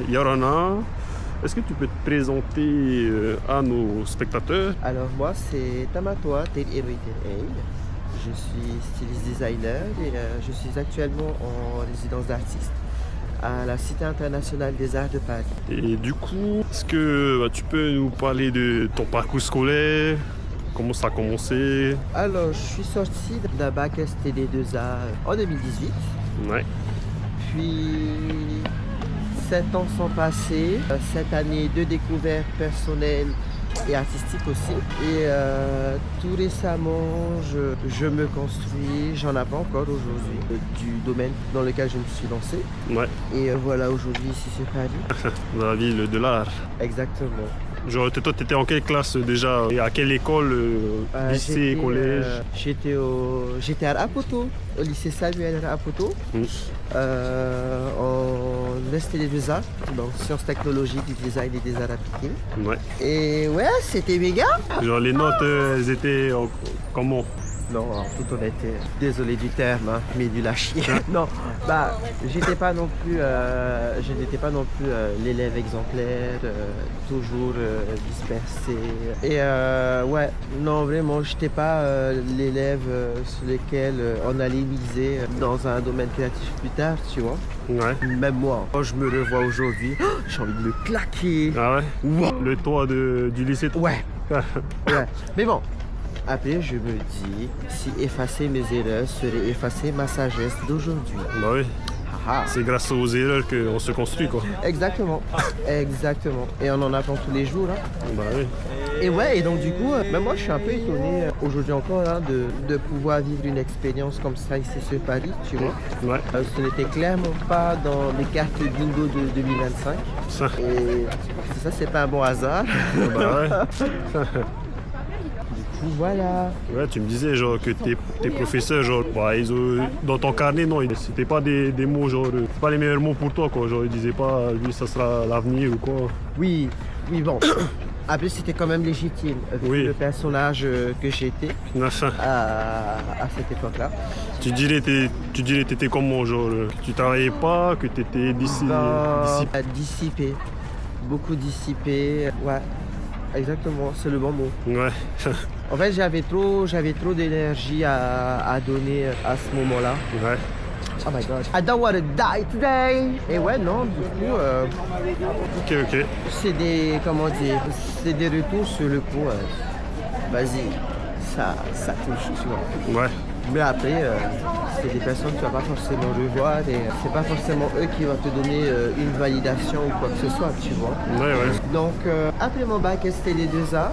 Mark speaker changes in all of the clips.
Speaker 1: Yarana. Est-ce que tu peux te présenter à nos spectateurs?
Speaker 2: Alors moi c'est Tamatoa Terirui. Je suis styliste designer et je suis actuellement en résidence d'artiste à la Cité internationale des arts de Paris.
Speaker 1: Et du coup, est-ce que tu peux nous parler de ton parcours scolaire? Comment ça a commencé?
Speaker 2: Alors je suis sorti d'un bac STD2A en 2018.
Speaker 1: Ouais.
Speaker 2: Puis 7 ans sont passés, cette année de découvertes personnelles et artistiques aussi. Et tout récemment, je me construis, j'en ai pas encore aujourd'hui, du domaine dans lequel je me suis lancé.
Speaker 1: Ouais.
Speaker 2: Et voilà, aujourd'hui ici sur Paris.
Speaker 1: Dans la ville de l'art.
Speaker 2: Exactement.
Speaker 1: Genre, toi, t'étais en quelle classe déjà? Et à quelle école? Lycée, collège?
Speaker 2: J'étais à Rapoto, au lycée Samuel Rapoto, en STD2A, donc sciences technologiques, du design et des arts appliqués.
Speaker 1: Ouais.
Speaker 2: Et ouais, c'était méga.
Speaker 1: Genre, les notes, elles étaient comment?
Speaker 2: Non, en toute honnêteté, désolé du terme, hein, mais du lâcher. Non, bah, j'étais pas non plus, l'élève exemplaire, toujours dispersé. Et ouais, non, vraiment, j'étais pas l'élève sur lequel on allait miser dans un domaine créatif plus tard, tu vois.
Speaker 1: Ouais.
Speaker 2: Même moi, quand je me revois aujourd'hui, j'ai envie de me claquer.
Speaker 1: Ah ouais?
Speaker 2: Wow.
Speaker 1: Le toit du lycée?
Speaker 2: Ouais. Ouais. Mais bon. Après, je me dis, si effacer mes erreurs serait effacer ma sagesse d'aujourd'hui.
Speaker 1: Bah oui.
Speaker 2: Haha.
Speaker 1: C'est grâce aux erreurs qu'on se construit, quoi.
Speaker 2: Exactement, exactement. Et on en apprend tous les jours. Hein.
Speaker 1: Bah oui.
Speaker 2: Et ouais, et donc du coup, même moi je suis un peu étonné aujourd'hui encore hein, de pouvoir vivre une expérience comme ça ici sur Paris, tu vois.
Speaker 1: Ouais.
Speaker 2: Ce n'était clairement pas dans mes cartes bingo de 2025.
Speaker 1: Ça.
Speaker 2: Et ça, c'est pas un bon hasard.
Speaker 1: Bah ouais.
Speaker 2: Voilà.
Speaker 1: Ouais, tu me disais genre que tes professeurs, genre, bah, ils ont, dans ton carnet, non, c'était pas des mots, genre, c'est pas les meilleurs mots pour toi, quoi. Genre, ils disaient pas, lui, ça sera l'avenir ou quoi.
Speaker 2: Oui, oui, bon. Après, c'était quand même légitime, vu
Speaker 1: Oui.
Speaker 2: le personnage que j'étais à cette époque-là.
Speaker 1: Tu dirais t'étais comment, genre, que tu travaillais pas, que t'étais dissipé.
Speaker 2: Dissipé, beaucoup dissipé, ouais, exactement, c'est le bon mot.
Speaker 1: Ouais.
Speaker 2: En fait, j'avais trop d'énergie à donner à ce moment-là.
Speaker 1: Ouais.
Speaker 2: Oh my god, I don't want to die today. Et ouais, non, du coup,
Speaker 1: Ok.
Speaker 2: c'est des, comment dire, c'est des retours sur le coup. Vas-y, ça touche, tu vois.
Speaker 1: Ouais.
Speaker 2: Mais après, c'est des personnes que tu vas pas forcément revoir et c'est pas forcément eux qui vont te donner une validation ou quoi que ce soit, tu vois.
Speaker 1: Ouais.
Speaker 2: Donc, après mon bac STD2A,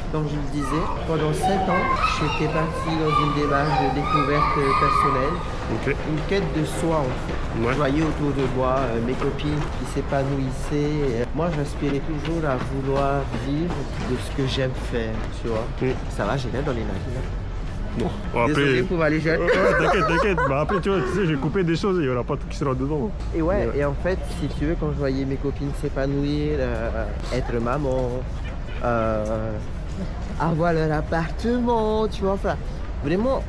Speaker 2: comme je le disais, pendant 7 ans, j'étais parti dans une démarche de découverte personnelle,
Speaker 1: Ok.
Speaker 2: une quête de soi en fait.
Speaker 1: Ouais.
Speaker 2: Je voyais autour de moi mes copines qui s'épanouissaient. Moi, j'aspirais toujours à vouloir vivre de ce que j'aime faire, tu vois. Ça va, j'ai l'air dans les narines.
Speaker 1: Bon, après...
Speaker 2: Désolé pour aller jeune.
Speaker 1: T'inquiète. Bah après, tu vois, j'ai coupé des choses, il y aura pas tout qui sera dedans.
Speaker 2: Et ouais, et en fait, si tu veux, quand je voyais mes copines s'épanouir, être maman, avoir leur appartement, tu vois, enfin, vraiment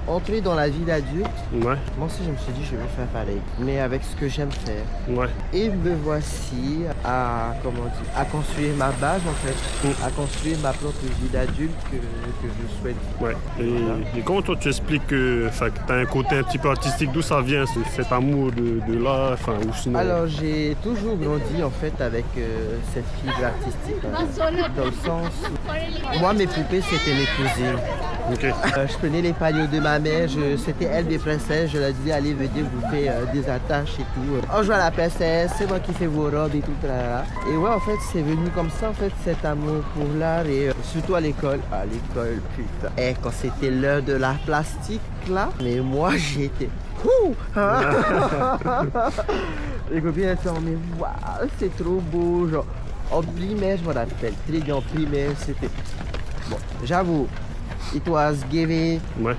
Speaker 2: entrer dans la vie d'adulte.
Speaker 1: Ouais.
Speaker 2: Moi aussi, je me suis dit, je vais faire pareil, mais avec ce que j'aime faire.
Speaker 1: Ouais.
Speaker 2: Et me voici à construire ma base en fait, à construire ma propre vie d'adulte que je souhaite.
Speaker 1: Ouais. Et comment toi tu expliques que tu as un côté un petit peu artistique, d'où ça vient cet amour de l'art, enfin ou sinon...
Speaker 2: Alors j'ai toujours grandi en fait avec cette fibre artistique, dans le sens où moi mes poupées c'était mes cousines.
Speaker 1: Ok.
Speaker 2: Je prenais les pagnots de ma mère, c'était elle des princesses, je leur disais allez venez vous faire des attaches et tout. On joue à la princesse, c'est moi qui fais vos robes et tout. Là. Et ouais en fait c'est venu comme ça en fait cet amour pour l'art et surtout à l'école. À l'école putain. Et quand c'était l'heure de l'art plastique là, mais moi j'étais... Les copines elles sont mais waouh c'est trop beau genre. En primaire je me rappelle très bien en primaire c'était... Bon j'avoue. It was given.
Speaker 1: Ouais.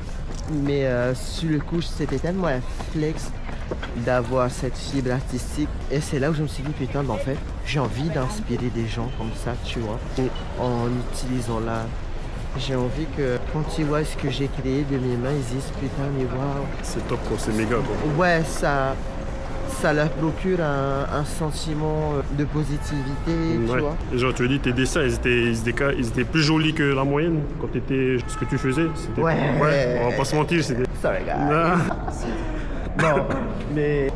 Speaker 2: Mais sur le coup, c'était tellement un flex d'avoir cette fibre artistique. Et c'est là où je me suis dit, putain, mais en fait, j'ai envie d'inspirer des gens comme ça, tu vois, en utilisant l'art. J'ai envie que quand tu vois ce que j'ai créé de mes mains, ils disent, putain, mais waouh.
Speaker 1: C'est top, quoi, c'est méga, quoi.
Speaker 2: Ouais, ça leur procure un sentiment de positivité, tu vois.
Speaker 1: Et genre, tu veux dire, tes dessins, ils étaient plus jolis que la moyenne quand tu étais. Ce que tu faisais.
Speaker 2: Ouais.
Speaker 1: On va pas se mentir, c'était.
Speaker 2: Sorry, guys.
Speaker 1: Ah.
Speaker 2: Non, mais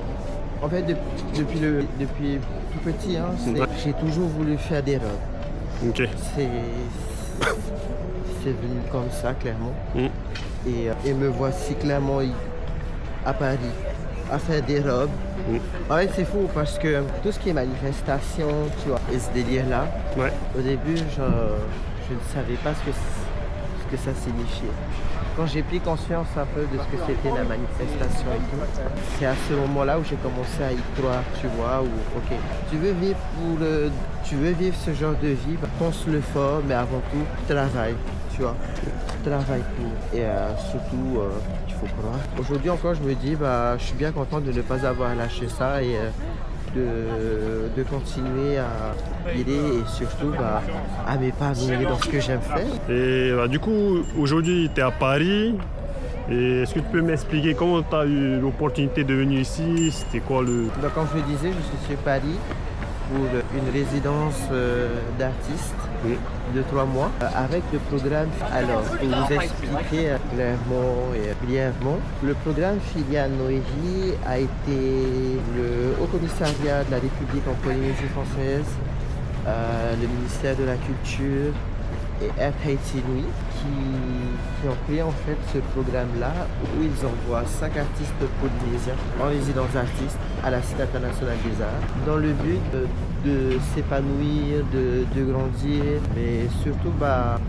Speaker 2: en fait, depuis tout petit, hein, j'ai toujours voulu faire des robes.
Speaker 1: Ok.
Speaker 2: C'est venu comme ça, clairement.
Speaker 1: Mm.
Speaker 2: Et me voici clairement à Paris, à faire des robes.
Speaker 1: Mm.
Speaker 2: En fait, c'est fou parce que tout ce qui est manifestation, tu vois, et ce délire-là,
Speaker 1: Ouais.
Speaker 2: au début, je ne savais pas ce que ça signifiait. Quand j'ai pris conscience un peu de ce que c'était la manifestation et tout, c'est à ce moment-là où j'ai commencé à y croire, tu vois, où, ok, tu veux vivre ce genre de vie, bah, pense-le fort, mais avant tout, travaille, tu vois, travaille pour, et surtout, il faut croire. Aujourd'hui encore, je me dis, bah, je suis bien content de ne pas avoir lâché ça et de continuer à aider et surtout à m'épanouir dans ce que j'aime faire.
Speaker 1: Et du coup, aujourd'hui, tu es à Paris. Et est-ce que tu peux m'expliquer comment tu as eu l'opportunité de venir ici? C'était quoi le...
Speaker 2: Donc, comme je le disais, je suis sur Paris pour une résidence d'artiste de 3 mois avec le programme. Alors, pour vous expliquer clairement et brièvement, le programme Filiale Noévi a été le Haut Commissariat de la République en Polynésie française, le ministère de la Culture et Earth Haiti Nui qui ont créé en fait ce programme-là où ils envoient 5 artistes polynésiens en résidence d'artistes à la Cité internationale des arts dans le but de s'épanouir, de grandir, mais surtout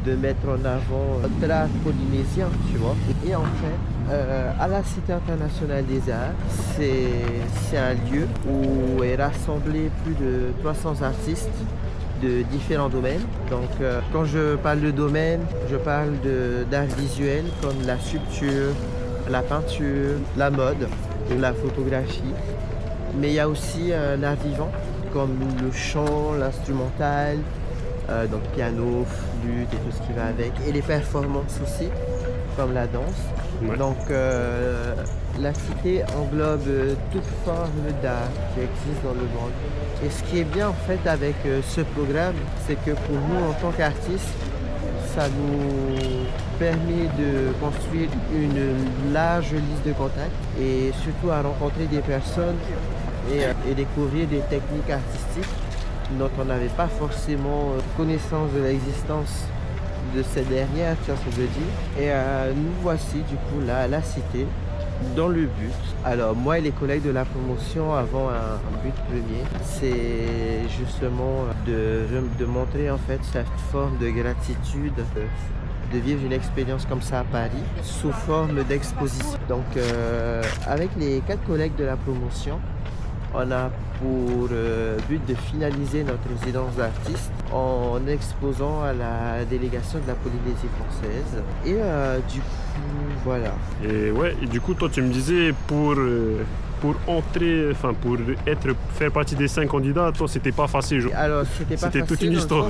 Speaker 2: de mettre en avant l'art polynésien, tu vois. Et en fait, à la Cité internationale des arts, c'est un lieu où est rassemblé plus de 300 artistes de différents domaines. Donc quand je parle de domaine, je parle d'art visuel comme la sculpture, la peinture, la mode, la photographie. Mais il y a aussi un art vivant comme le chant, l'instrumental, donc piano, flûte et tout ce qui va avec. Et les performances aussi, comme la danse.
Speaker 1: Ouais.
Speaker 2: Donc la cité englobe toute forme d'art qui existe dans le monde. Et ce qui est bien en fait avec ce programme, c'est que pour nous en tant qu'artistes, ça nous permet de construire une large liste de contacts et surtout à rencontrer des personnes et découvrir des techniques artistiques dont on n'avait pas forcément connaissance de l'existence de ces dernières, tu vois ce que je veux dire. Et nous voici du coup là à la cité dans le but. Alors moi et les collègues de la promotion avons un but premier, c'est justement de montrer en fait cette forme de gratitude, de vivre une expérience comme ça à Paris sous forme d'exposition. Donc avec les 4 collègues de la promotion, on a pour but de finaliser notre résidence d'artiste en exposant à la délégation de la Polynésie française. Et du coup, voilà.
Speaker 1: Et ouais, et du coup, toi, tu me disais pour entrer, enfin pour faire partie des 5 candidats, toi, c'était pas facile.
Speaker 2: Alors, c'était pas facile.
Speaker 1: C'était toute une histoire.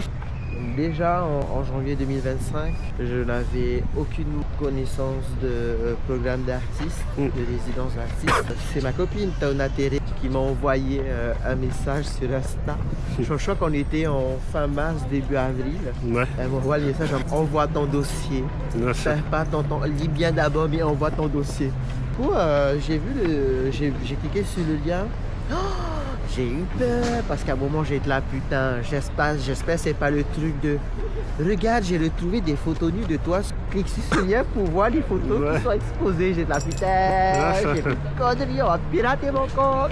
Speaker 2: Déjà en janvier 2025, je n'avais aucune connaissance de programme d'artiste, de résidence d'artiste. C'est ma copine Tauna Teré qui m'a envoyé un message sur Insta. Je crois qu'on était en fin mars, début avril.
Speaker 1: Ouais.
Speaker 2: Elle m'envoie le message, envoie ton dossier.
Speaker 1: Ouais.
Speaker 2: Fais pas lis bien d'abord, mais envoie ton dossier. Du coup, j'ai cliqué sur le lien. Oh, j'ai eu peur parce qu'à un moment j'ai été là, putain, j'espère c'est pas le truc de regarde, j'ai retrouvé des photos nues de toi, clique sur ce lien pour voir les photos qui sont exposées. J'ai de la putain, j'ai fait une connerie, on va pirater mon compte.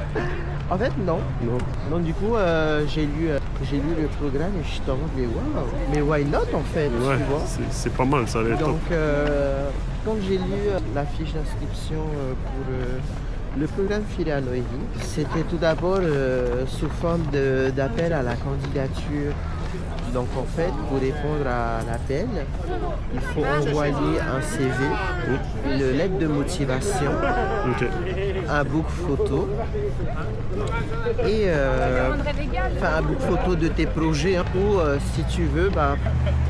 Speaker 2: En fait non. Donc du coup j'ai lu le programme et je suis tombé, mais waouh, mais why not en fait,
Speaker 1: Ouais,
Speaker 2: tu vois.
Speaker 1: c'est pas mal, ça va être top.
Speaker 2: Donc quand j'ai lu la fiche d'inscription pour le programme Filiale Noévi, c'était tout d'abord sous forme d'appel à la candidature. Donc en fait, pour répondre à l'appel, il faut envoyer un CV, une lettre de motivation, un book photo et un book photo de tes projets, hein, ou si tu veux,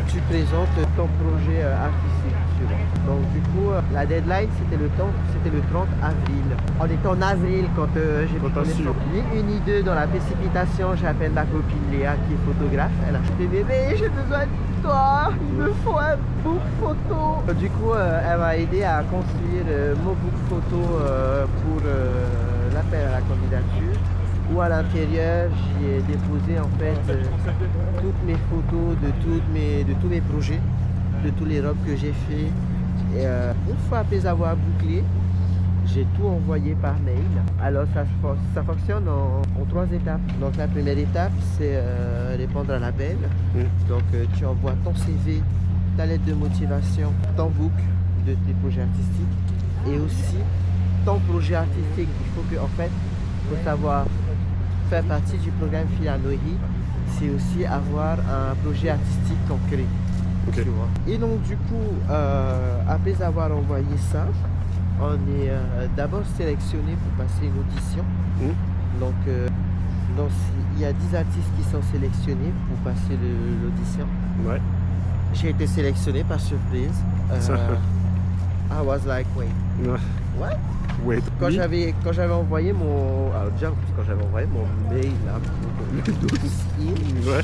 Speaker 2: tu présentes ton projet artistique. Tu vois. Donc du coup, la deadline c'était le 30 avril. On était en avril quand j'ai pris connaissance. Ni une ni deux, dans la précipitation, j'appelle ma copine Léa qui est photographe. Elle a dit bébé, j'ai besoin de toi, il me faut un book photo. Du coup, elle m'a aidé à construire mon book photo pour l'appel à la candidature. Où à l'intérieur, j'y ai déposé en fait toutes mes photos de tous mes projets, de tous les robes que j'ai fait. Et une fois après avoir bouclé, j'ai tout envoyé par mail. Alors ça fonctionne en 3 étapes. Donc la première étape, c'est répondre à l'appel. Donc tu envoies ton CV, ta lettre de motivation, ton book de tes projets artistiques et aussi ton projet artistique. Il faut que, en fait, il faut savoir faire partie du programme Filanohi, c'est aussi avoir un projet artistique concret.
Speaker 1: Okay.
Speaker 2: Tu vois. Et donc du coup, après avoir envoyé ça, on est d'abord sélectionné pour passer une audition. Donc il y a 10 artistes qui sont sélectionnés pour passer l'audition.
Speaker 1: Ouais.
Speaker 2: J'ai été sélectionné par surprise. I was like, wait. What?
Speaker 1: Wait.
Speaker 2: Quand j'avais envoyé mon... Alors déjà, quand j'avais envoyé mon mail là, pour le dossier,
Speaker 1: Ouais.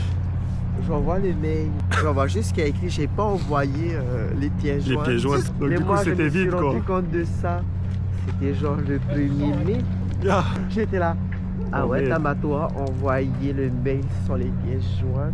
Speaker 2: j'envoie le mail. J'envoie juste ce qu'il y a écrit. J'ai pas envoyé les pièces jointes.
Speaker 1: Les pièces jointes. Donc
Speaker 2: Mais
Speaker 1: du coup,
Speaker 2: moi,
Speaker 1: c'était vide,
Speaker 2: je me suis
Speaker 1: quoi.
Speaker 2: rendu compte de ça. C'était genre le 1er mai.
Speaker 1: Ah.
Speaker 2: J'étais là. Ah
Speaker 1: Oh,
Speaker 2: ouais,
Speaker 1: merde.
Speaker 2: Tamato a envoyé le mail sans les pièces jointes.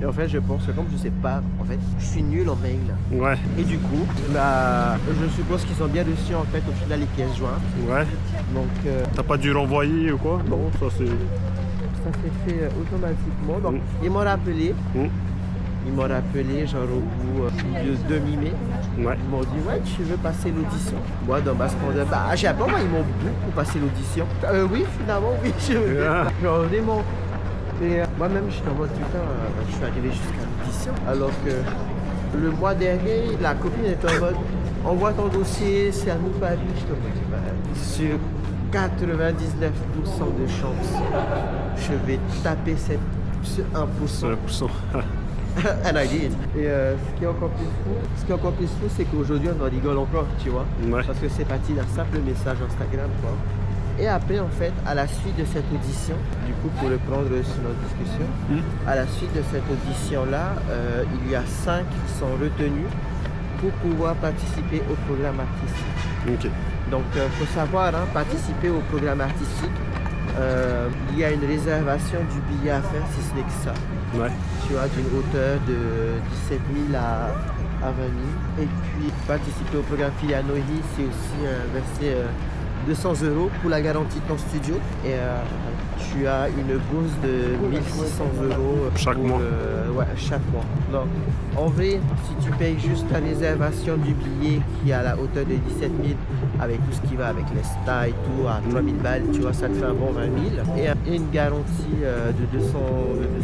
Speaker 2: Et en fait, je pense que comme je sais pas, en fait, je suis nul en mail.
Speaker 1: Ouais.
Speaker 2: Et du coup, je suppose qu'ils ont bien reçu en fait au final les pièces jointes.
Speaker 1: Ouais.
Speaker 2: Donc
Speaker 1: T'as pas dû renvoyer ou quoi? Non, ça c'est...
Speaker 2: ça s'est fait automatiquement. Donc ils m'ont rappelé. Ils m'ont rappelé genre au bout de demi-mai.
Speaker 1: Ouais.
Speaker 2: Ils m'ont dit ouais, tu veux passer l'audition? Moi dans ma splendeur, j'ai appelé moi, ils m'ont book pour passer l'audition. Oui, finalement, oui, je veux. Genre vraiment. Et moi-même, je suis en mode putain, je suis arrivé jusqu'à l'audition. Alors que le mois dernier, la copine était en mode envoie ton dossier, c'est à nous Paris. Je te dis, sur 99% de chance, je vais taper ce 1%.
Speaker 1: 1%.
Speaker 2: And I did. Et ce qui est encore plus fou, c'est qu'aujourd'hui on en rigole encore, tu vois.
Speaker 1: Ouais.
Speaker 2: Parce que c'est parti d'un simple message Instagram, quoi. Et après, en fait, à la suite de cette audition, du coup, pour reprendre sur notre discussion, à la suite de cette audition-là, il y a 5 qui sont retenus pour pouvoir participer au programme artistique.
Speaker 1: Ok.
Speaker 2: Donc, il faut savoir, hein, participer au programme artistique, il y a une réservation du billet à faire, si ce n'est que ça.
Speaker 1: Ouais.
Speaker 2: Tu vois, d'une hauteur de 17 000 à 20 000. Et puis, participer au programme Filanohi, c'est aussi verser 200 € pour la garantie de ton studio. Et tu as une bourse de 1600 €
Speaker 1: Chaque mois.
Speaker 2: Ouais, chaque mois. Donc, en vrai, si tu payes juste ta réservation du billet qui est à la hauteur de 17 000, avec tout ce qui va, avec les stas et tout, à 3 000 balles, tu vois, ça te fait un bon 20 000. Et une garantie de 200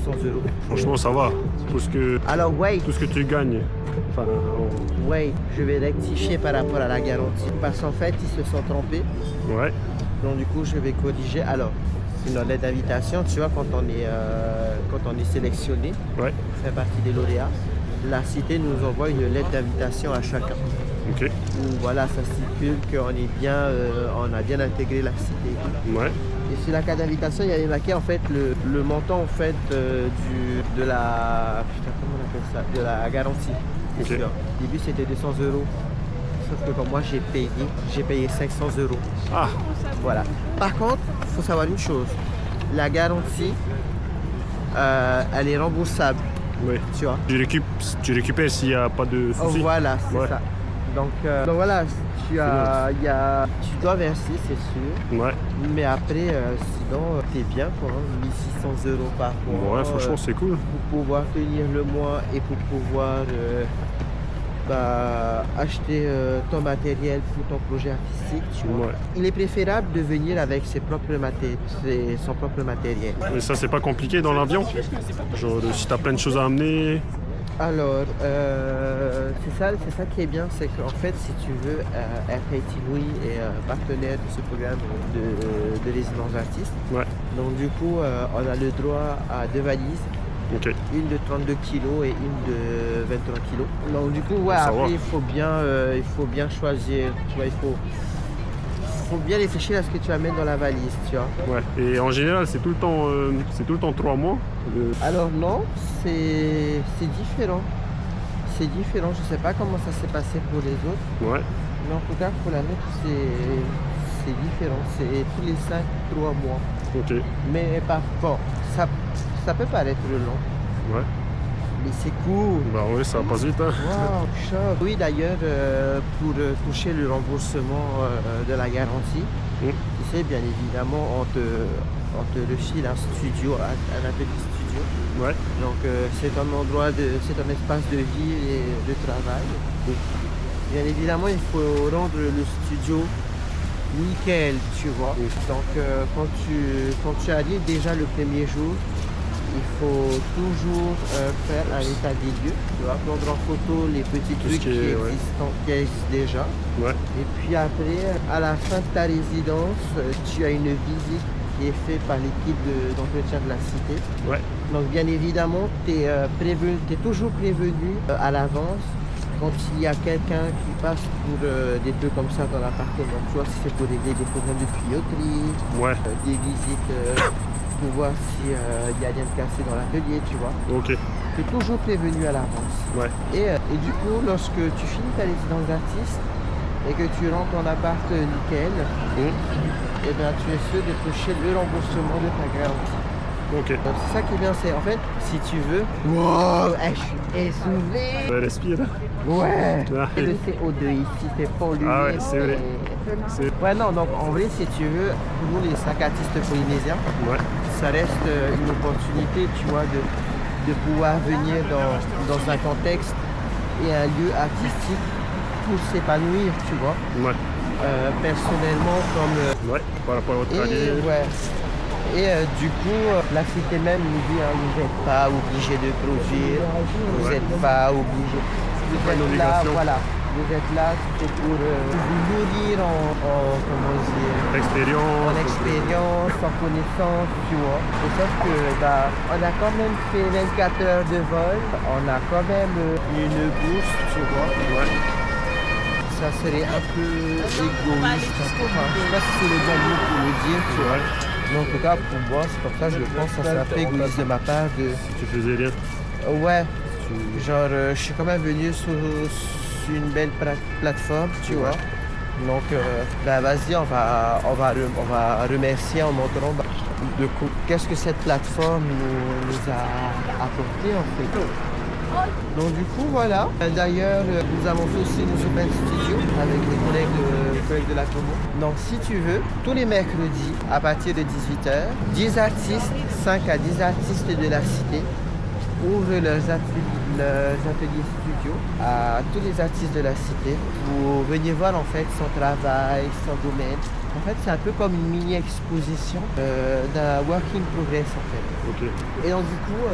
Speaker 2: €.
Speaker 1: Franchement, ça va. Tout ce que,
Speaker 2: Alors, wait,
Speaker 1: tout ce que tu gagnes. Enfin,
Speaker 2: wait, je vais rectifier par rapport à la garantie. Parce qu'en fait, ils se sont trompés.
Speaker 1: ouais.
Speaker 2: Donc du coup, je vais corriger. Alors, c'est une lettre d'invitation, tu vois, quand on est sélectionné,
Speaker 1: Ouais.
Speaker 2: pour faire partie des lauréats, la cité nous envoie une lettre d'invitation à chacun.
Speaker 1: Ok.
Speaker 2: Où voilà, ça stipule qu'on est bien, on a bien intégré la cité.
Speaker 1: Ouais.
Speaker 2: Et sur la carte d'invitation, il y avait marqué en fait le montant en fait de la, putain, comment on appelle ça, de la garantie.
Speaker 1: Ok.
Speaker 2: Sûr. Au début, c'était 200 €. Sauf que comme moi, j'ai payé 500 €.
Speaker 1: Ah.
Speaker 2: Voilà. Par contre, il faut savoir une chose. La garantie, elle est remboursable,
Speaker 1: Ouais.
Speaker 2: tu vois.
Speaker 1: Tu récupères s'il n'y a pas de
Speaker 2: Oh,
Speaker 1: soucis.
Speaker 2: voilà, c'est
Speaker 1: Ouais.
Speaker 2: ça. Donc voilà, tu dois verser, c'est sûr.
Speaker 1: Ouais.
Speaker 2: Mais après, sinon, t'es bien, quoi. 1600 € par mois.
Speaker 1: Ouais, franchement, c'est cool.
Speaker 2: Pour pouvoir tenir le mois et pour pouvoir acheter ton matériel pour ton projet artistique, tu vois.
Speaker 1: Ouais.
Speaker 2: Il est préférable de venir avec son propre matériel.
Speaker 1: Mais ça, c'est pas compliqué dans l'avion? Genre, si t'as plein de choses à amener.
Speaker 2: Alors, c'est ça qui est bien, c'est qu'en fait, si tu veux, Air Tahiti Nui est partenaire de ce programme de résidence artiste.
Speaker 1: Ouais.
Speaker 2: Donc du coup, on a le droit à 2 valises
Speaker 1: Ok.
Speaker 2: Une de 32 kg et une de 23 kg. Donc du coup, ouais,
Speaker 1: Ça
Speaker 2: après
Speaker 1: va.
Speaker 2: il faut bien choisir. Tu vois, il faut bien réfléchir à ce que tu vas mettre dans la valise, tu vois.
Speaker 1: Ouais. Et en général, c'est tout le temps 3 mois.
Speaker 2: Alors non, c'est différent. C'est différent. Je sais pas comment ça s'est passé pour les autres.
Speaker 1: Ouais.
Speaker 2: Mais en tout cas, pour la nôtre, c'est différent. C'est tous les 3 mois.
Speaker 1: Ok.
Speaker 2: Mais pas fort. Ça peut paraître long.
Speaker 1: Ouais.
Speaker 2: Mais c'est cool.
Speaker 1: Bah oui, ça passe vite. Hein.
Speaker 2: Wow, chouette. Oui, d'ailleurs, pour toucher le remboursement de la garantie,
Speaker 1: Mm.
Speaker 2: tu sais, bien évidemment, on te le file un studio, un atelier studio.
Speaker 1: Ouais.
Speaker 2: Donc, c'est un endroit, c'est un espace de vie et de travail. Bien évidemment, il faut rendre le studio nickel, tu vois.
Speaker 1: Oui.
Speaker 2: Donc, quand tu arrives déjà le premier jour, il faut toujours faire un état des lieux. Tu vas prendre en photo les petits
Speaker 1: Tout ce
Speaker 2: trucs
Speaker 1: qui est, ouais.
Speaker 2: qui existent déjà.
Speaker 1: Ouais.
Speaker 2: Et puis après, à la fin de ta résidence, tu as une visite qui est faite par l'équipe d'entretien de la cité.
Speaker 1: Ouais.
Speaker 2: Donc bien évidemment, tu es toujours prévenu à l'avance quand il y a quelqu'un qui passe pour des trucs comme ça dans l'appartement. Tu vois, si c'est pour régler des problèmes de tuyauterie,
Speaker 1: Ouais.
Speaker 2: des visites pour voir s'il y a rien de cassé dans l'atelier, tu vois.
Speaker 1: Ok.
Speaker 2: Tu es toujours prévenu à l'avance.
Speaker 1: Ouais.
Speaker 2: Et du coup, lorsque tu finis ta résidence d'artiste et que tu rentres en appart nickel,
Speaker 1: Mm.
Speaker 2: eh bien, tu es sûr de toucher le remboursement de ta garantie.
Speaker 1: Ok.
Speaker 2: Donc c'est ça qui est bien, c'est en fait, si tu veux... Wow, je suis essoufflé.
Speaker 1: Ouais, respire.
Speaker 2: Ouais.
Speaker 1: Ah,
Speaker 2: Et le CO2 ici, c'est pollué.
Speaker 1: Ah ouais, c'est vrai.
Speaker 2: Ouais, non, donc en vrai, si tu veux, pour nous les sacatistes polynésiens,
Speaker 1: Ouais.
Speaker 2: ça reste une opportunité, tu vois, de pouvoir venir dans un contexte et un lieu artistique pour s'épanouir, tu vois.
Speaker 1: Ouais.
Speaker 2: Personnellement, comme...
Speaker 1: Ouais. Par rapport à votre
Speaker 2: et,
Speaker 1: année.
Speaker 2: ouais. Et du coup, la cité même nous dit, hein, vous n'êtes pas obligé de produire, vous
Speaker 1: Ouais.
Speaker 2: n'êtes pas obligé. Vous
Speaker 1: pas une
Speaker 2: êtes là,
Speaker 1: obligation.
Speaker 2: voilà. Vous êtes là, c'est pour vous nourrir comment dire, en
Speaker 1: Expérience.
Speaker 2: expérience, en connaissance, tu vois. Et sauf que bah, on a quand même fait 24 heures de vol, on a quand même une bourse, tu vois.
Speaker 1: Ouais.
Speaker 2: Ça serait un peu égoïste. Enfin, je sais pas si c'est le bon mot pour le dire, tu vois. Mais en tout cas, pour moi, c'est comme ça, je le pense, ça serait un peu égoïste de ma part de...
Speaker 1: Si tu faisais rien.
Speaker 2: Ouais,
Speaker 1: Tu...
Speaker 2: genre, je suis quand même venu sur une belle plateforme, tu vois. Donc, bah, vas-y, on va remercier en montrant bah, qu'est-ce que cette plateforme nous a apporté, en fait. Donc du coup voilà, d'ailleurs nous avons fait aussi nos open studios avec les collègues de la Como. Donc si tu veux, tous les mercredis à partir de 18h, 10 artistes, 5 à 10 artistes de la cité ouvrent leurs ateliers studio à tous les artistes de la cité pour venir voir en fait son travail, son domaine. En fait c'est un peu comme une mini exposition d'un work in progress en fait.
Speaker 1: Ok.
Speaker 2: Et donc du coup,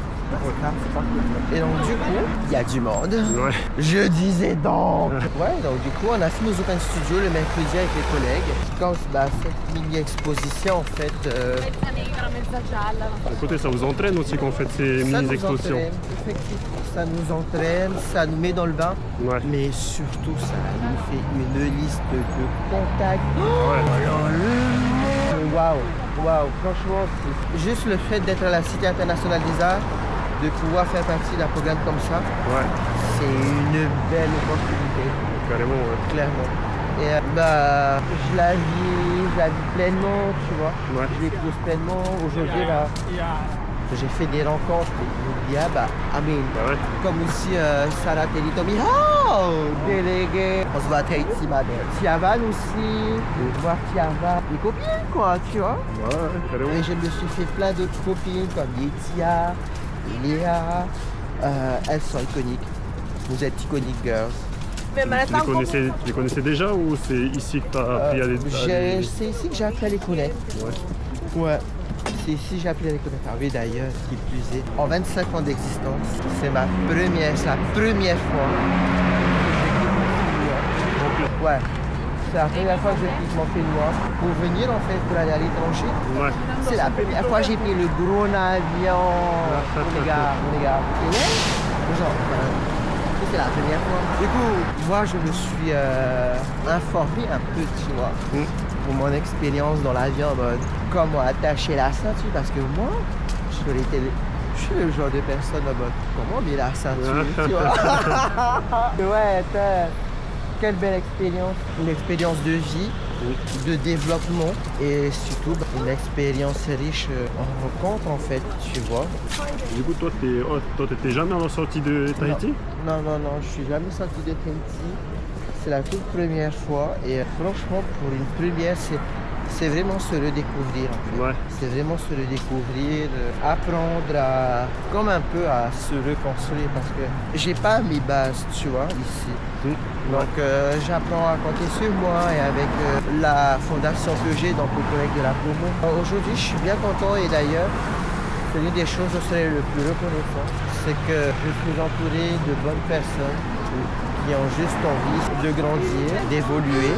Speaker 2: il y a du monde.
Speaker 1: Ouais.
Speaker 2: Je disais donc. Ouais, donc du coup, on a fait nos open studios le mercredi avec les collègues. Quand bah, cette mini exposition, en fait,
Speaker 1: Écoutez, ça vous entraîne aussi qu'on fait ces
Speaker 2: ça nous
Speaker 1: mini-expositions.
Speaker 2: entraîne. Effectivement, ça nous entraîne, ça nous met dans le bain.
Speaker 1: Ouais.
Speaker 2: Mais surtout, ça nous fait une liste de contacts.
Speaker 1: Ouais.
Speaker 2: Waouh, franchement, c'est juste le fait d'être à la Cité internationale des arts, de pouvoir faire partie d'un programme comme ça,
Speaker 1: Ouais.
Speaker 2: c'est une belle opportunité,
Speaker 1: Carrément, ouais.
Speaker 2: clairement. Et bah, je la vis pleinement, tu vois.
Speaker 1: Ouais.
Speaker 2: Je l'épouse pleinement. Aujourd'hui, là, j'ai fait des rencontres. Et je me dis, ah bah, Amin.
Speaker 1: Bah ouais.
Speaker 2: Comme aussi Sarah Telitomi, oh, délégué. On se voit à Tahiti, madame. Tiavan aussi, voir Tiavan. Des copines, quoi, tu vois.
Speaker 1: Ouais, carrément.
Speaker 2: Et je me suis fait plein d'autres copines comme Yetia, Léa. Elles sont iconiques. Vous êtes iconiques, girls.
Speaker 1: Tu les connaissais déjà ou c'est ici que tu as appris à les...
Speaker 2: C'est ici que j'ai appris à les connaître.
Speaker 1: Ouais.
Speaker 2: Ouais. C'est ici que j'ai appris à les connaître. Ah oui, d'ailleurs, qui plus est, en 25 ans d'existence, c'est la première fois que j'écoute mon studio. Ouais. c'est la première fois que je quitte mon pays noir pour venir en fait pour aller à l'étranger.
Speaker 1: Ouais.
Speaker 2: C'est la première fois que j'ai pris le gros avion. Les gars. Et ouais, genre, c'est la première fois. Du coup, moi je me suis informé un peu, tu vois, pour mon expérience dans l'avion, en mode comment attacher la ceinture, parce que moi, je suis le genre de personne en mode comment bien la ceinture, tu vois. Ouais, quelle belle expérience. Une expérience de vie, de développement et surtout une expérience riche en rencontres en fait, tu vois.
Speaker 1: Du coup, toi, t'étais jamais en sortie de Tahiti?
Speaker 2: Non, je suis jamais sorti de Tahiti. C'est la toute première fois et franchement pour une première c'est vraiment se redécouvrir en fait.
Speaker 1: Ouais.
Speaker 2: C'est vraiment se redécouvrir, apprendre à comme un peu à se reconstruire parce que j'ai pas mes bases, tu vois, ici. Donc j'apprends à compter sur moi et avec la fondation que j'ai dans le collègue de la promo. Aujourd'hui je suis bien content et d'ailleurs c'est l'une des choses où je serais le plus reconnaissant, c'est que je suis entouré de bonnes personnes qui ont juste envie de grandir, d'évoluer.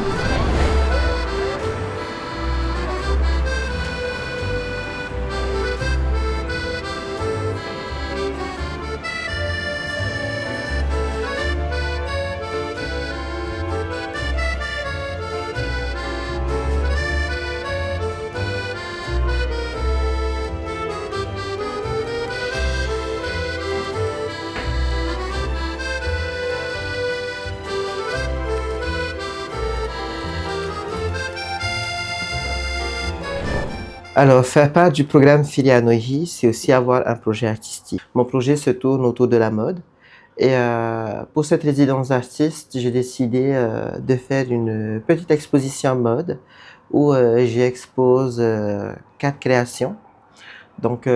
Speaker 2: Alors, faire part du programme Filianohi, c'est aussi avoir un projet artistique. Mon projet se tourne autour de la mode. Et pour cette résidence d'artiste, j'ai décidé de faire une petite exposition mode où j'y expose 4 créations. Donc,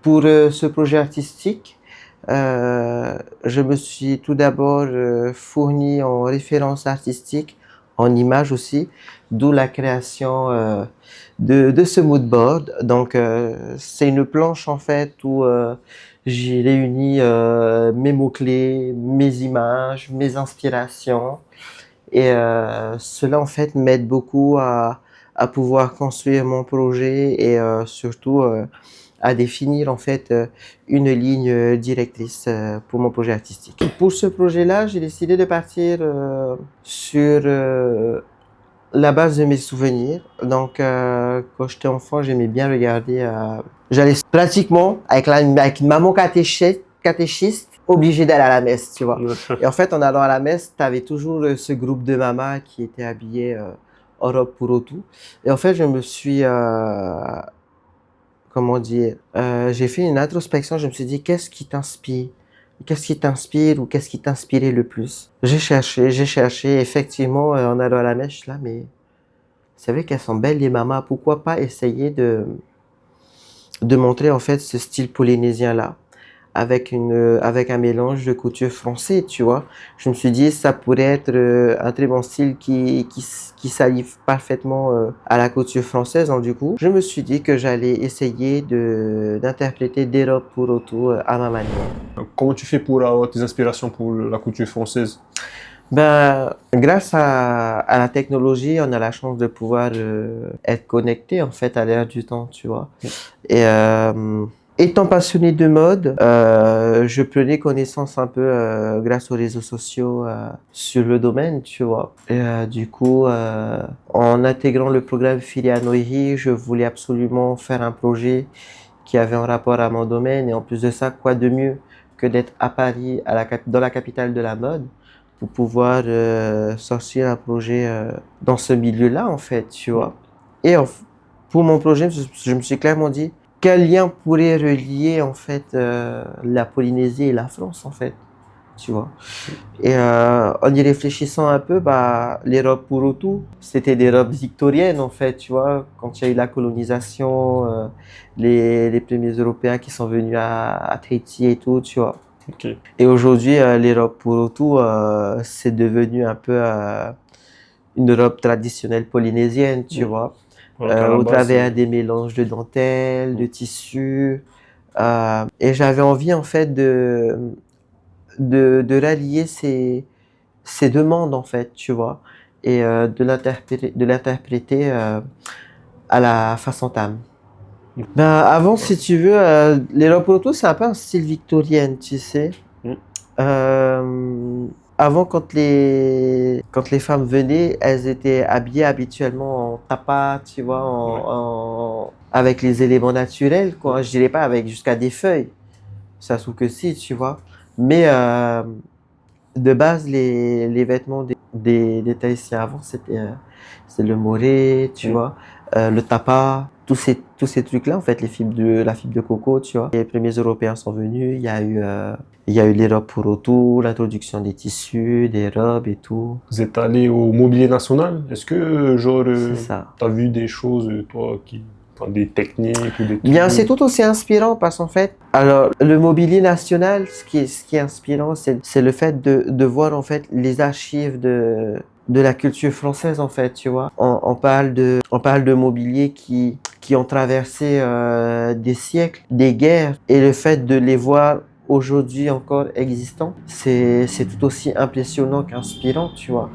Speaker 2: pour ce projet artistique, je me suis tout d'abord fourni en référence artistique, en images aussi, d'où la création de ce mood board. Donc, c'est une planche en fait où j'ai réuni mes mots-clés, mes images, mes inspirations. Et cela en fait m'aide beaucoup à pouvoir construire mon projet et surtout à définir en fait une ligne directrice pour mon projet artistique. Pour ce projet-là, j'ai décidé de partir sur la base de mes souvenirs. Donc, quand j'étais enfant, j'aimais bien regarder. J'allais pratiquement avec une maman catéchiste, obligé d'aller à la messe, tu vois. Et en fait, en allant à la messe, tu avais toujours ce groupe de mamas qui étaient habillées en robe pour autout. Et en fait, je me suis, comment dire, j'ai fait une introspection. Je me suis dit, qu'est-ce qui t'inspire? Qu'est-ce qui t'inspire ou qu'est-ce qui t'inspirait le plus? J'ai cherché, effectivement, en allant à la messe, je suis là, mais c'est vrai qu'elles sont belles les mamas, pourquoi pas essayer de montrer en fait ce style polynésien-là, avec un mélange de couture français, tu vois. Je me suis dit, ça pourrait être un très bon style qui s'allie parfaitement à la couture française. Donc du coup, je me suis dit que j'allais essayer d'interpréter des robes pour auto à ma manière.
Speaker 1: Comment tu fais pour avoir tes inspirations pour la couture française?
Speaker 2: Ben, grâce à la technologie, on a la chance de pouvoir être connecté en fait à l'ère du temps, tu vois. Et étant passionné de mode, je prenais connaissance un peu grâce aux réseaux sociaux sur le domaine, tu vois. Et du coup, en intégrant le programme Filianohi, je voulais absolument faire un projet qui avait un rapport à mon domaine. Et en plus de ça, quoi de mieux que d'être à Paris, dans la capitale de la mode, pour pouvoir sortir un projet dans ce milieu-là, en fait, tu vois. Et pour mon projet, je me suis clairement dit, quel lien pourrait relier, en fait, la Polynésie et la France, en fait, tu vois. Et en y réfléchissant un peu, bah, les robes pour auto, c'était des robes victoriennes, en fait, tu vois. Quand il y a eu la colonisation, les premiers Européens qui sont venus à Tahiti et tout, tu vois.
Speaker 1: Okay.
Speaker 2: Et aujourd'hui, les robes pour auto, c'est devenu un peu une robe traditionnelle polynésienne, tu vois, au travers des mélanges de dentelles, de tissus. Et j'avais envie, en fait, de rallier ces demandes, en fait, tu vois. et de l'interpréter à la façon Tam. Ben, avant, si tu veux, les robes pour auto, c'est un peu un style victorien, tu sais.
Speaker 1: Mm.
Speaker 2: Avant, quand les femmes venaient, elles étaient habillées habituellement en tapa, tu vois, avec les éléments naturels, quoi. Je dirais pas avec jusqu'à des feuilles. Ça se trouve que si, tu vois. Mais de base, les vêtements des Tahitiens avant, c'est le moré, tu vois, le tapa, tous ces trucs-là, en fait, la fibre de coco, tu vois. Les premiers Européens sont venus, il y a eu les robes pour auto, l'introduction des tissus, des robes et tout.
Speaker 1: Vous êtes allé au Mobilier National? Est-ce que, genre,
Speaker 2: C'est ça.
Speaker 1: t'as vu des choses, toi, enfin, des techniques ou des trucs?
Speaker 2: Bien, c'est tout aussi inspirant parce qu'en fait, alors le mobilier national, ce qui est inspirant, c'est le fait de voir en fait les archives de la culture française en fait, tu vois. On parle de mobilier qui ont traversé des siècles, des guerres, et le fait de les voir aujourd'hui encore existants, c'est tout aussi impressionnant qu'inspirant, tu vois.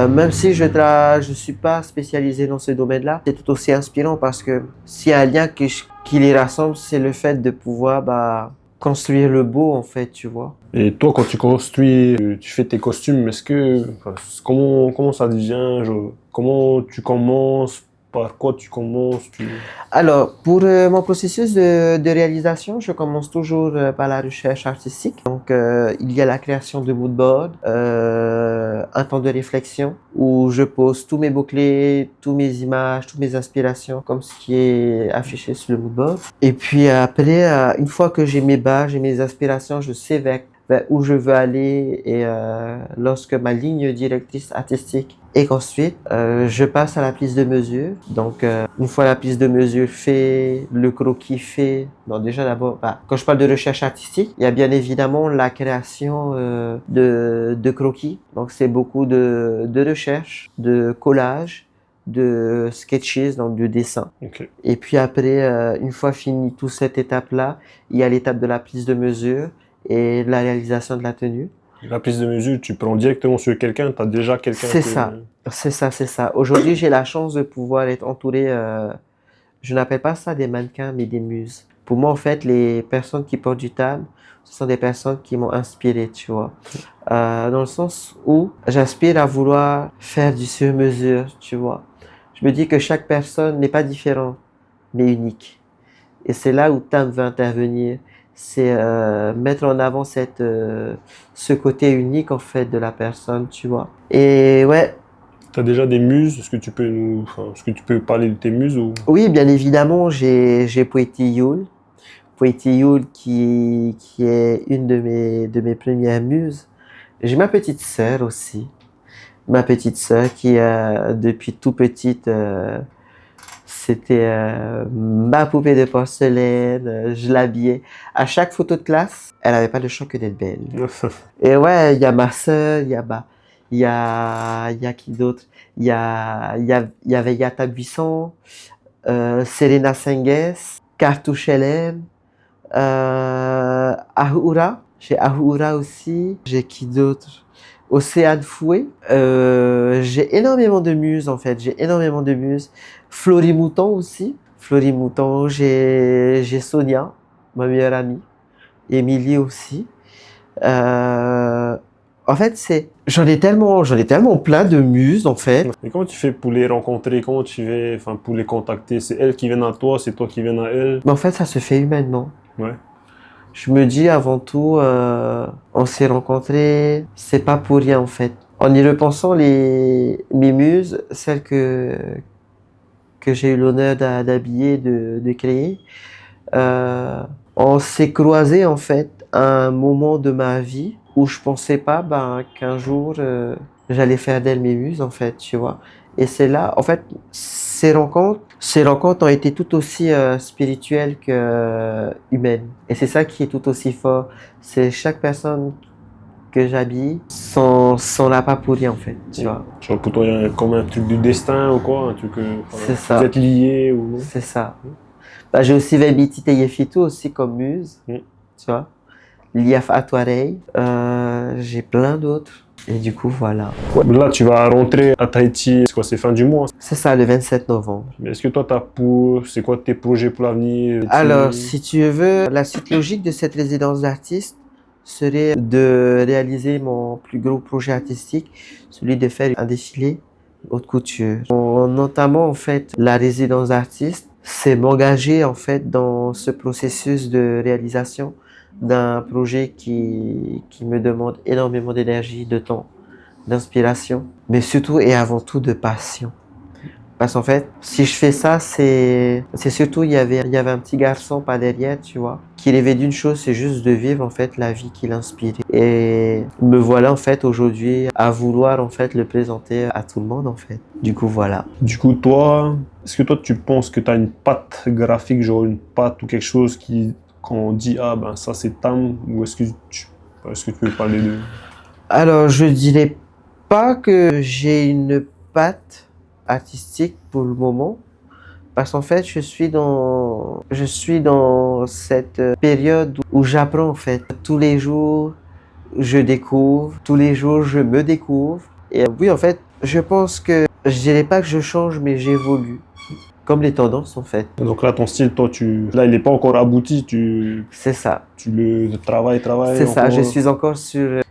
Speaker 2: Même si je suis pas spécialisé dans ce domaine-là, c'est tout aussi inspirant parce que s'il y a un lien qui les rassemble, c'est le fait de pouvoir construire le beau en fait, tu vois.
Speaker 1: Et toi, quand tu construis, tu fais tes costumes, enfin, comment ça devient, genre, comment tu commences, par quoi tu commences,
Speaker 2: Alors, pour mon processus de réalisation, je commence toujours par la recherche artistique. Donc, il y a la création de mood board, un temps de réflexion où je pose tous mes mots-clés, toutes mes images, toutes mes inspirations, comme ce qui est affiché sur le mood board. Et puis après, une fois que j'ai mes bases, j'ai mes inspirations, je sais vers où je veux aller et lorsque ma ligne directrice artistique est construite, je passe à la prise de mesure. Donc, une fois la prise de mesure faite, le croquis fait, donc déjà d'abord, quand je parle de recherche artistique, il y a bien évidemment la création de croquis. Donc, c'est beaucoup de recherche, de collage, de sketches, donc de dessin.
Speaker 1: Okay.
Speaker 2: Et puis après, une fois fini toute cette étape-là, il y a l'étape de la prise de mesure et de la réalisation de la tenue.
Speaker 1: La prise de mesure, tu prends directement sur quelqu'un, tu as déjà quelqu'un
Speaker 2: C'est ça. Aujourd'hui, j'ai la chance de pouvoir être entouré, je n'appelle pas ça des mannequins, mais des muses. Pour moi, en fait, les personnes qui portent du tam, ce sont des personnes qui m'ont inspiré, tu vois. Dans le sens où j'aspire à vouloir faire du sur-mesure, tu vois. Je me dis que chaque personne n'est pas différente, mais unique. Et c'est là où tam veut intervenir. C'est mettre en avant ce côté unique en fait de la personne, tu vois. Et ouais.
Speaker 1: Tu as déjà des muses? Est-ce que tu peux parler de tes muses ou...
Speaker 2: Oui, bien évidemment, j'ai Poeti Yul. Poeti Yul qui est une de mes premières muses. J'ai ma petite sœur aussi. Ma petite sœur qui depuis tout petite... C'était ma poupée de porcelaine, je l'habillais. À chaque photo de classe, elle n'avait pas le choix que d'être belle. Et ouais, il y a ma sœur, il y a qui d'autre? Il y avait Yata Buisson, Serena Senges, Cartouche LM, Ahura. J'ai Ahura aussi. J'ai qui d'autre? Océane Fouet. J'ai énormément de muses en fait. J'ai énormément de muses. Florie Mouton aussi. Florie Mouton. J'ai Sonia, ma meilleure amie. Émilie aussi. En fait, j'en ai tellement plein de muses en fait.
Speaker 1: Et comment tu fais pour les rencontrer? Comment tu fais, enfin, pour les contacter? C'est elles qui viennent à toi, c'est toi qui viens à elles?
Speaker 2: Mais en fait, ça se fait humainement.
Speaker 1: Ouais.
Speaker 2: Je me dis avant tout, on s'est rencontrés, c'est pas pour rien en fait. En y repensant, mes muses, celles que j'ai eu l'honneur d'habiller, de créer, on s'est croisés en fait à un moment de ma vie où je pensais pas qu'un jour j'allais faire d'elles mes muses en fait, tu vois. Et c'est là, en fait, ces rencontres ont été tout aussi spirituelles que humaines. Et c'est ça qui est tout aussi fort. C'est chaque personne que j'habille sont là pas pour rien en fait, tu vois.
Speaker 1: Genre pour toi, il y a comme un truc du destin ou quoi, un truc
Speaker 2: c'est ça.
Speaker 1: Vous êtes liés ou...
Speaker 2: C'est ça. J'ai aussi Vebiti Teyefitu aussi comme muse, tu vois. Liaf Atuareg. J'ai plein d'autres. Et du coup, voilà.
Speaker 1: Ouais, là, tu vas rentrer à Tahiti, c'est quoi, c'est fin du mois.
Speaker 2: C'est ça, le 27 novembre.
Speaker 1: Mais est-ce que toi, c'est quoi tes projets pour l'avenir?
Speaker 2: Alors, si tu veux, la suite logique de cette résidence d'artiste serait de réaliser mon plus gros projet artistique, celui de faire un défilé haute couture. En entamant en fait la résidence d'artiste, c'est m'engager en fait dans ce processus de réalisation d'un projet qui me demande énormément d'énergie, de temps, d'inspiration, mais surtout et avant tout de passion. Parce qu'en fait, si je fais ça, c'est surtout, il y avait un petit garçon pas derrière, tu vois, qui rêvait d'une chose, c'est juste de vivre en fait la vie qui l'inspirait. Et me voilà en fait aujourd'hui à vouloir en fait le présenter à tout le monde en fait. Du coup, voilà.
Speaker 1: Du coup, toi, est-ce que toi, tu penses que tu as une patte graphique, genre une patte ou quelque chose quand on dit, ah ben ça c'est Tam, ou est-ce que tu peux parler de...
Speaker 2: Alors, je dirais pas que j'ai une patte artistique pour le moment, parce qu'en fait, je suis dans cette période où j'apprends en fait. Tous les jours, je découvre, tous les jours, je me découvre. Et oui, en fait, je pense que je dirais pas que je change, mais j'évolue. Comme les tendances en fait.
Speaker 1: Donc là, ton style, toi, là, il n'est pas encore abouti,
Speaker 2: C'est ça.
Speaker 1: tu le travailles.
Speaker 2: C'est ça,
Speaker 1: encore.
Speaker 2: je suis encore sur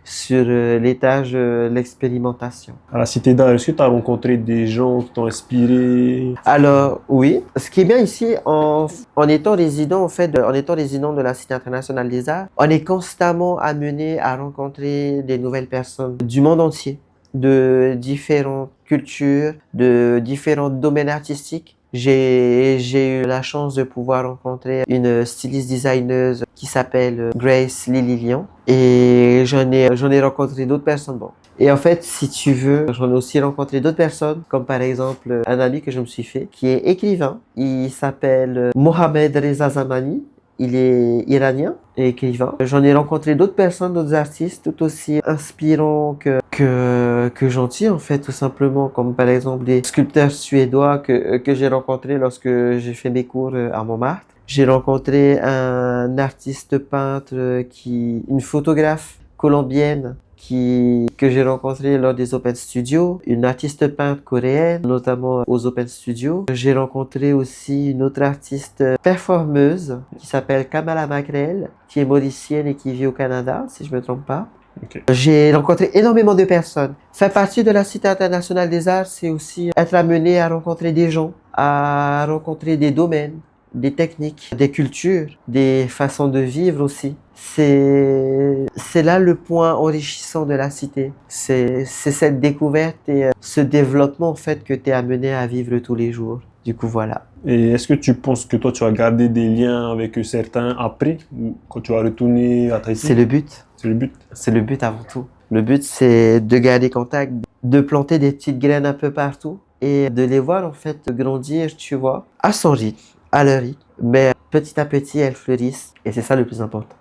Speaker 2: l'étage de l'expérimentation.
Speaker 1: À la Cité d'Art, est-ce que tu as rencontré des gens qui t'ont inspiré?
Speaker 2: Alors, oui. Ce qui est bien ici, en étant résident, en fait, en étant résident de la Cité internationale des arts, on est constamment amené à rencontrer des nouvelles personnes du monde entier, de différentes cultures, de différents domaines artistiques. J'ai eu la chance de pouvoir rencontrer une styliste designeuse qui s'appelle Grace Lililian et j'en ai rencontré d'autres personnes. Bon. Et en fait, si tu veux, j'en ai aussi rencontré d'autres personnes, comme par exemple un ami que je me suis fait, qui est écrivain. Il s'appelle Mohamed Reza Zamani. Il est iranien et écrivain. J'en ai rencontré d'autres personnes, d'autres artistes, tout aussi inspirants que gentils, en fait, tout simplement, comme par exemple des sculpteurs suédois que j'ai rencontrés lorsque j'ai fait mes cours à Montmartre. J'ai rencontré un artiste peintre une photographe colombienne que j'ai rencontré lors des Open Studios, une artiste peintre coréenne, notamment aux Open Studios. J'ai rencontré aussi une autre artiste performeuse qui s'appelle Kamala Makrel, qui est mauricienne et qui vit au Canada, si je me trompe pas.
Speaker 1: Okay.
Speaker 2: J'ai rencontré énormément de personnes. Faire partie de la Cité internationale des arts, c'est aussi être amené à rencontrer des gens, à rencontrer des domaines, des techniques, des cultures, des façons de vivre aussi. C'est là le point enrichissant de la cité. C'est cette découverte et ce développement en fait que tu es amené à vivre tous les jours. Du coup, voilà.
Speaker 1: Et est-ce que tu penses que toi, tu as gardé des liens avec certains après, ou quand tu vas retourner à Tahiti?
Speaker 2: C'est le but.
Speaker 1: C'est le but.
Speaker 2: C'est le but avant tout. Le but, c'est de garder contact, de planter des petites graines un peu partout et de les voir en fait grandir, tu vois, à son rythme, à leur rythme. Mais petit à petit, elles fleurissent et c'est ça le plus important.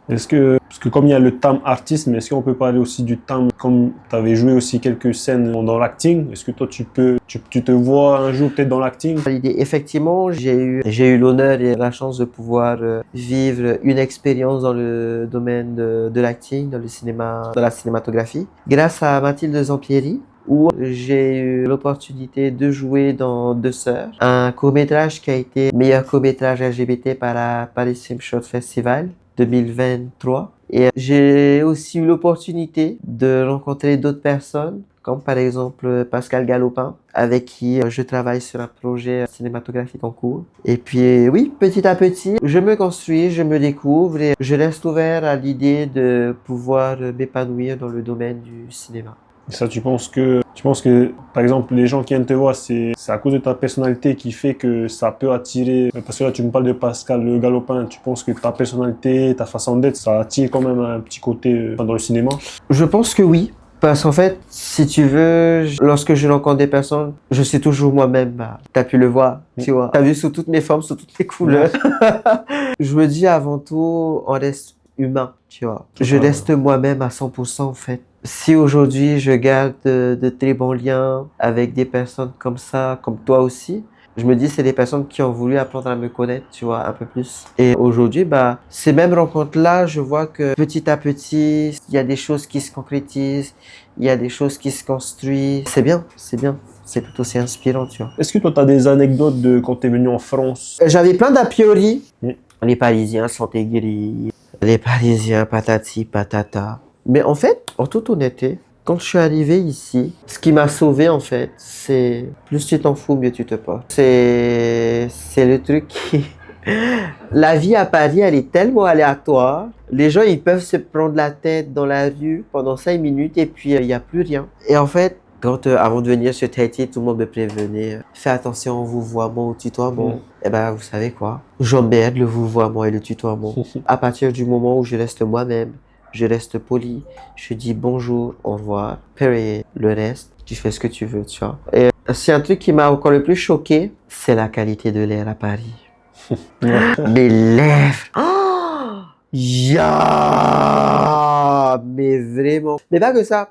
Speaker 1: Parce que comme il y a le Tam artiste, mais est-ce qu'on peut parler aussi du Tam, comme tu avais joué aussi quelques scènes dans l'acting, est-ce que toi tu te vois un jour peut-être dans l'acting?
Speaker 2: Effectivement, j'ai eu l'honneur et la chance de pouvoir vivre une expérience dans le domaine de l'acting, dans le cinéma, dans la cinématographie, grâce à Mathilde Zampieri, où j'ai eu l'opportunité de jouer dans Deux Sœurs, un court-métrage qui a été meilleur court-métrage LGBT par la Paris Film Short Festival 2023. Et j'ai aussi eu l'opportunité de rencontrer d'autres personnes, comme par exemple Pascal Galopin, avec qui je travaille sur un projet cinématographique en cours. Et puis oui, petit à petit, je me construis, je me découvre et je reste ouvert à l'idée de pouvoir m'épanouir dans le domaine du cinéma.
Speaker 1: Et ça, tu penses que, par exemple, les gens qui viennent te voir, c'est à cause de ta personnalité qui fait que ça peut attirer, parce que là, tu me parles de Pascal Galopin, tu penses que ta personnalité, ta façon d'être, ça attire quand même un petit côté dans le cinéma? Je
Speaker 2: pense que oui. Parce qu'en fait, si tu veux, lorsque je rencontre des personnes, je suis toujours moi-même. Bah, tu as pu le voir, tu vois. Tu as vu sous toutes mes formes, sous toutes les couleurs. Je me dis avant tout, on reste humain, tu vois. Je reste moi-même à 100% en fait. Si aujourd'hui je garde de très bons liens avec des personnes comme ça, comme toi aussi, Je me dis, c'est des personnes qui ont voulu apprendre à me connaître, tu vois, un peu plus. Et aujourd'hui, ces mêmes rencontres-là, je vois que petit à petit, il y a des choses qui se concrétisent, il y a des choses qui se construisent. C'est bien, c'est bien. C'est tout aussi inspirant, tu vois.
Speaker 1: Est-ce que toi, tu as des anecdotes de quand tu es venu en France?
Speaker 2: J'avais plein d'a priori.
Speaker 1: Mm.
Speaker 2: Les Parisiens sont aigris. Les Parisiens patati patata. Mais en fait, en toute honnêteté, quand je suis arrivé ici, ce qui m'a sauvé en fait, c'est plus tu t'en fous, mieux tu te portes. C'est le truc qui... La vie à Paris, elle est tellement aléatoire. Les gens, ils peuvent se prendre la tête dans la rue pendant 5 minutes et puis il n'y a plus rien. Et en fait, avant de venir sur Tahiti, tout le monde me prévenait. Fais attention au vouvoiement, au tutoiement. Eh ben, vous savez quoi? J'emmerde le vouvoiement et le tutoiement. À partir du moment où je reste moi-même, je reste poli, je dis bonjour, au revoir, period. Le reste, tu fais ce que tu veux, tu vois. Et c'est un truc qui m'a encore le plus choqué, c'est la qualité de l'air à Paris. Mes lèvres. Oh, yeah, mais vraiment. Mais pas que ça.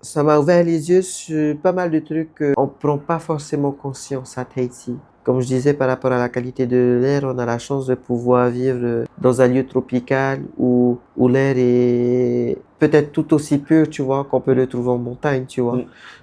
Speaker 2: Ça m'a ouvert les yeux sur pas mal de trucs qu'on ne prend pas forcément conscience à Tahiti. Comme je disais, par rapport à la qualité de l'air, on a la chance de pouvoir vivre dans un lieu tropical où l'air est peut-être tout aussi pur, tu vois, qu'on peut le trouver en montagne, tu vois.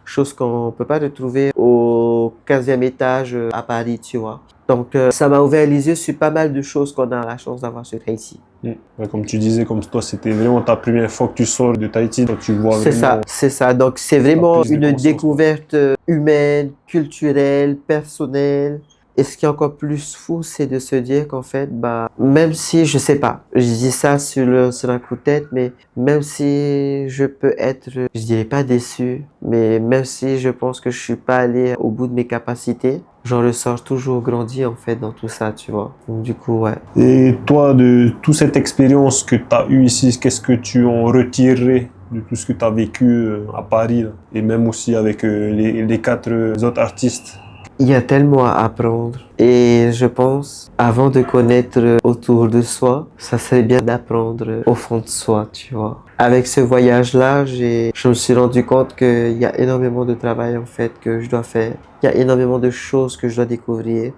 Speaker 2: Chose qu'on ne peut pas retrouver au 15e étage à Paris, tu vois. Donc, ça m'a ouvert les yeux sur pas mal de choses qu'on a la chance d'avoir sur Tahiti.
Speaker 1: Ouais, comme tu disais, comme toi, c'était vraiment ta première fois que tu sors de Tahiti, donc tu vois
Speaker 2: C'est
Speaker 1: vraiment...
Speaker 2: ça, c'est ça. Donc, c'est vraiment une découverte humaine, culturelle, personnelle. Et ce qui est encore plus fou, c'est de se dire qu'en fait, même si, je sais pas, je dis ça sur un coup de tête, mais même si je peux être, je dirais pas déçu, mais même si je pense que je suis pas allé au bout de mes capacités, j'en ressors toujours grandi en fait dans tout ça, tu vois. Donc du coup, ouais.
Speaker 1: Et toi, de toute cette expérience que tu as eue ici, qu'est-ce que tu en retirerais de tout ce que tu as vécu à Paris, là, et même aussi avec les 4 autres artistes?
Speaker 2: Il y a tellement à apprendre et je pense, avant de connaître autour de soi, ça serait bien d'apprendre au fond de soi, tu vois. Avec ce voyage-là, je me suis rendu compte qu'il y a énormément de travail en fait que je dois faire. Il y a énormément de choses que je dois découvrir.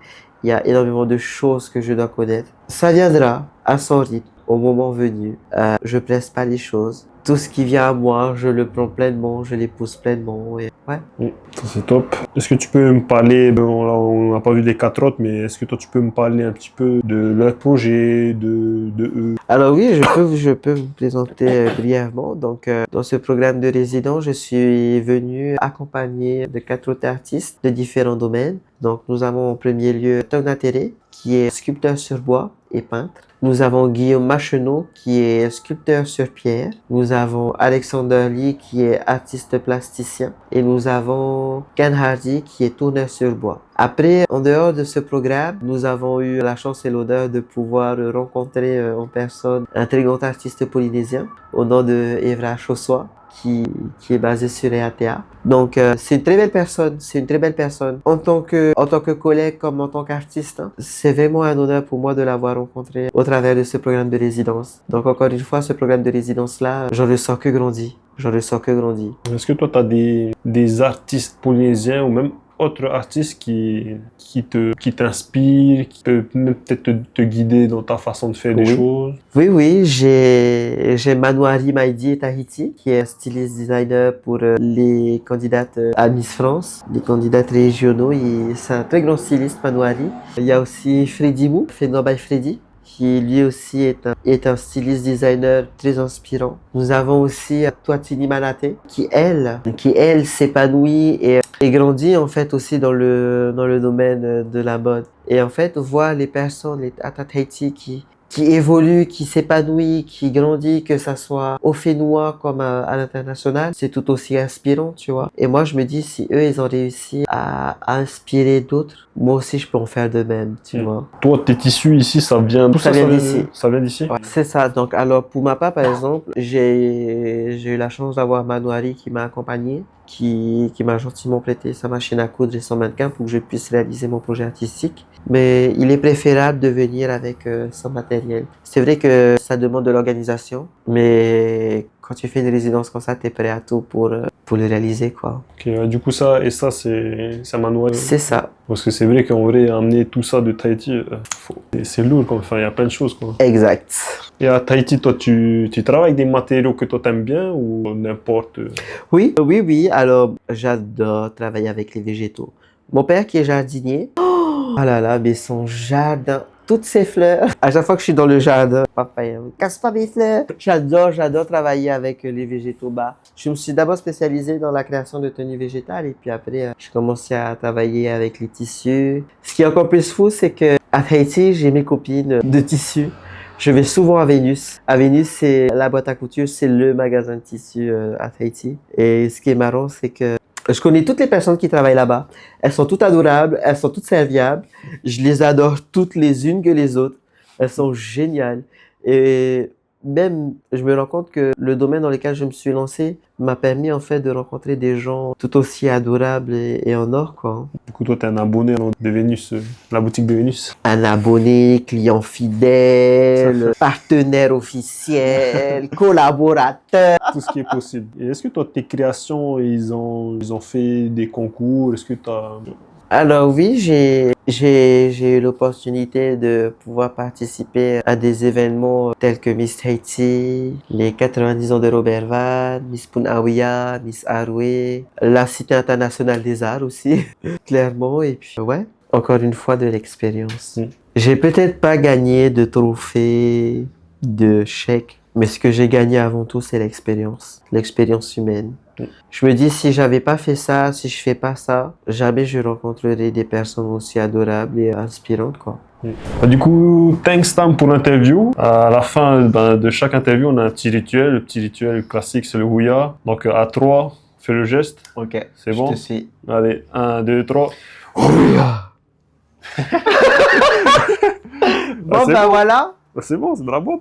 Speaker 2: Il y a énormément de choses que je dois connaître. Ça viendra à son rythme, au moment venu. Je presse pas les choses. Tout ce qui vient à moi, je le prends pleinement, je l'épouse pleinement. Et ouais.
Speaker 1: Ça, c'est top. Est-ce que tu peux me parler, on n'a pas vu les 4 autres, mais est-ce que toi tu peux me parler un petit peu de leur projet, de eux?
Speaker 2: Alors oui, je peux vous présenter brièvement. Donc, dans ce programme de résidence, je suis venu accompagner de 4 autres artistes de différents domaines. Donc, nous avons en premier lieu Togna Tere, qui est sculpteur sur bois et peintre. Nous avons Guillaume Macheneau, qui est sculpteur sur pierre. Nous avons Alexander Lee, qui est artiste plasticien. Et nous avons Ken Hardy, qui est tourneur sur bois. Après, en dehors de ce programme, nous avons eu la chance et l'honneur de pouvoir rencontrer en personne un très grand artiste polynésien au nom de Evra Chossoa, qui est basé sur EATA. Donc, c'est une très belle personne, c'est une très belle personne. En tant que collègue comme en tant qu'artiste, hein, c'est vraiment un honneur pour moi de l'avoir rencontré au travers de ce programme de résidence. Donc, encore une fois, ce programme de résidence-là, j'en ressors que grandi. J'en ressors que grandi.
Speaker 1: Est-ce que toi, tu as des artistes polynésiens ou même autres artistes qui t'inspirent, qui peuvent peut-être te guider dans ta façon de faire des choses?
Speaker 2: Oui, j'ai Manouari Maïdi Tahiti, qui est styliste designer pour les candidates à Miss France, les candidates régionaux. C'est un très grand styliste, Manouari. Il y a aussi Freddy Mou, Fedor by Freddy, qui lui aussi est un styliste designer très inspirant. Nous avons aussi Toatini Manate, qui elle s'épanouit et grandit en fait aussi dans le domaine de la mode. Et en fait, voir les personnes, les Tahiti qui évolue, qui s'épanouit, qui grandit, que ça soit au Fénois comme à l'international, c'est tout aussi inspirant, tu vois. Et moi, je me dis, si eux, ils ont réussi à inspirer d'autres, moi aussi, je peux en faire de même, tu vois.
Speaker 1: Toi, tes tissus ici, ça vient
Speaker 2: d'ici.
Speaker 1: Ça vient d'ici?
Speaker 2: Ouais, c'est ça. Donc, alors, pour ma part, par exemple, j'ai eu la chance d'avoir Manouari qui m'a accompagné, qui m'a gentiment prêté sa machine à coudre et son mannequin pour que je puisse réaliser mon projet artistique. Mais il est préférable de venir avec son matériel. C'est vrai que ça demande de l'organisation, mais quand tu fais une résidence comme ça, tu es prêt à tout pour le réaliser, quoi.
Speaker 1: Ok, du coup, ça m'a noyé.
Speaker 2: C'est ça.
Speaker 1: Parce que c'est vrai qu'en vrai, amener tout ça de Tahiti, c'est lourd, quoi. Enfin, il y a plein de choses, quoi.
Speaker 2: Exact.
Speaker 1: Et à Tahiti, toi, tu travailles avec des matériaux que toi t'aimes bien ou n'importe?
Speaker 2: Oui. Alors, j'adore travailler avec les végétaux. Mon père qui est jardinier, oh là là, mais son jardin, toutes ses fleurs. À chaque fois que je suis dans le jardin, papa, il me casse pas mes fleurs. J'adore travailler avec les végétaux bas. Je me suis d'abord spécialisé dans la création de tenues végétales et puis après, j'ai commencé à travailler avec les tissus. Ce qui est encore plus fou, c'est que à Tahiti, j'ai mes copines de tissus. Je vais souvent à Vénus. À Vénus, c'est la boîte à couture, c'est le magasin de tissus à Tahiti. Et ce qui est marrant, c'est que je connais toutes les personnes qui travaillent là-bas. Elles sont toutes adorables, elles sont toutes serviables. Je les adore toutes les unes que les autres. Elles sont géniales. Et même, je me rends compte que le domaine dans lequel je me suis lancé m'a permis en fait de rencontrer des gens tout aussi adorables et en or, quoi.
Speaker 1: Du coup, toi, t'es un abonné de Vénus, la boutique de Vénus.
Speaker 2: Un abonné, client fidèle, partenaire officiel, collaborateur.
Speaker 1: Tout ce qui est possible. Et est-ce que toi, tes créations, ils ont fait des concours? Est-ce que t'as...
Speaker 2: Alors oui, j'ai eu l'opportunité de pouvoir participer à des événements tels que Miss Tahiti, les 90 ans de Robert Van, Miss Punawiya, Miss Aroué, la Cité internationale des arts aussi, clairement. Et puis ouais, encore une fois de l'expérience. J'ai peut-être pas gagné de trophée, de chèque, mais ce que j'ai gagné avant tout, c'est l'expérience humaine. Je me dis, si j'avais pas fait ça, si je fais pas ça, jamais je rencontrerai des personnes aussi adorables et inspirantes, quoi.
Speaker 1: Du coup, thanks Tam pour l'interview. À la fin de chaque interview, on a un petit rituel. Le petit rituel classique, c'est le Houya. Donc à 3, fais le geste.
Speaker 2: Ok,
Speaker 1: c'est bon?
Speaker 2: Je te suis.
Speaker 1: Allez, 1, 2, 3.
Speaker 2: Houya. Bon,
Speaker 1: c'est
Speaker 2: ben
Speaker 1: bon.
Speaker 2: voilà.
Speaker 1: C'est bon, c'est de la boîte.